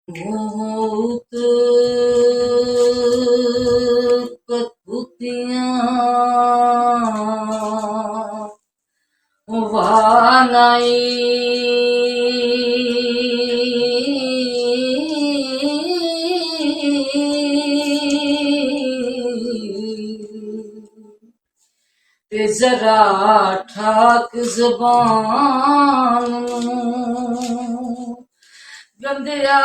बहुत कठपुतियाँ वानाई ते जरा ठाक जबान गंदिया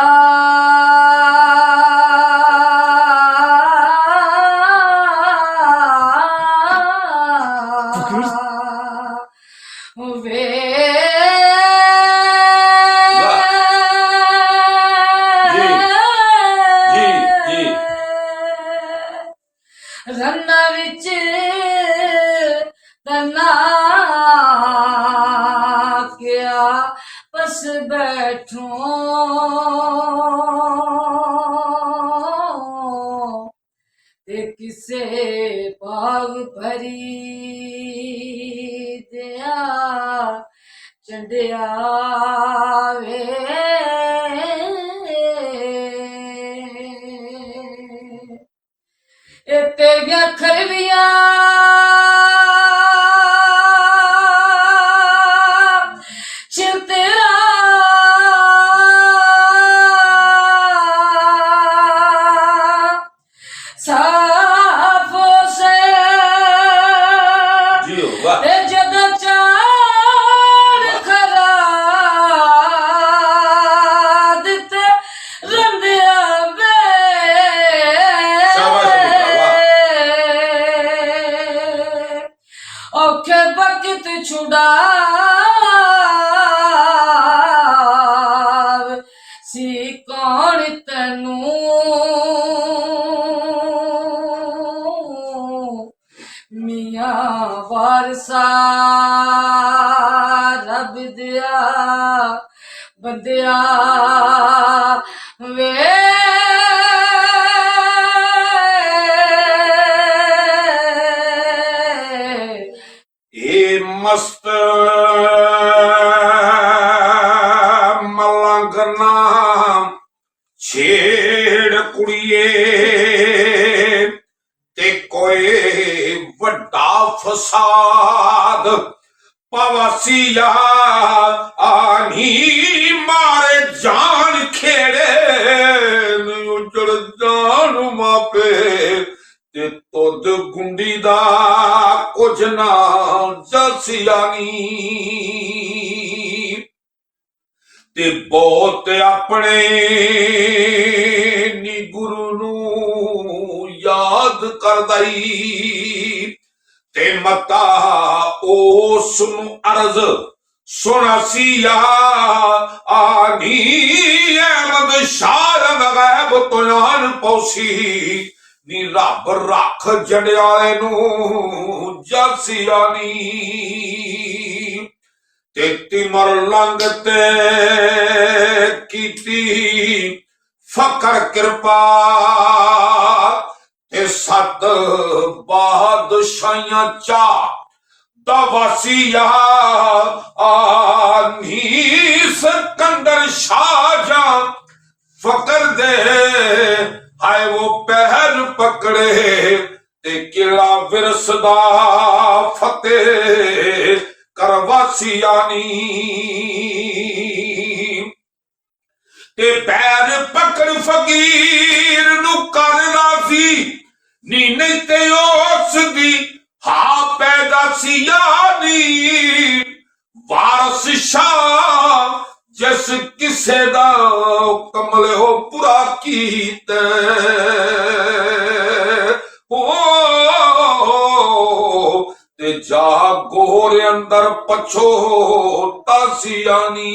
वे रन्ना विच तना क्या बस बैठो ते किसे बाग भरी दिया चंडिया वे तेरिया खरविया चिंतरा साफो से जग चार खरा दिते रंदिया औखे बकत छुड़ाव सी कौन तनू मियां वारसा रब दिया बंदिया वे मस्त मलंग नाम छेड़ कुड़िए ते कोई वड्डा फसाद पवासिया आनी मारे जान खेड़े उजड़ जान मापे ते तुद गुंडी दा कुछ ना जसियानी ते बहुत अपने नी गुरु नू याद करदाई ते मता उस नू अर्ज सुनासिया आनी अहमद शाह गैब तो यान पौसी नी रब रख जड़ियाले नू जसियानी ते तिमर लंग ते कीती फकर कृपा ते सत बादशाहियां चा दवासिया आनी सिकंदर शाहजहां फकर दे हाय वो पहर पकड़े ते किला विरसदा फतेह करवासियानी ते पैर पकड़ फकीर नू कर राजी नी नहीं ते उस दी हा पैदा सियानी वारस शाह जिस किसे दा कमले हो पूरा कीते ते जा गोरे अंदर पछो तासियानी।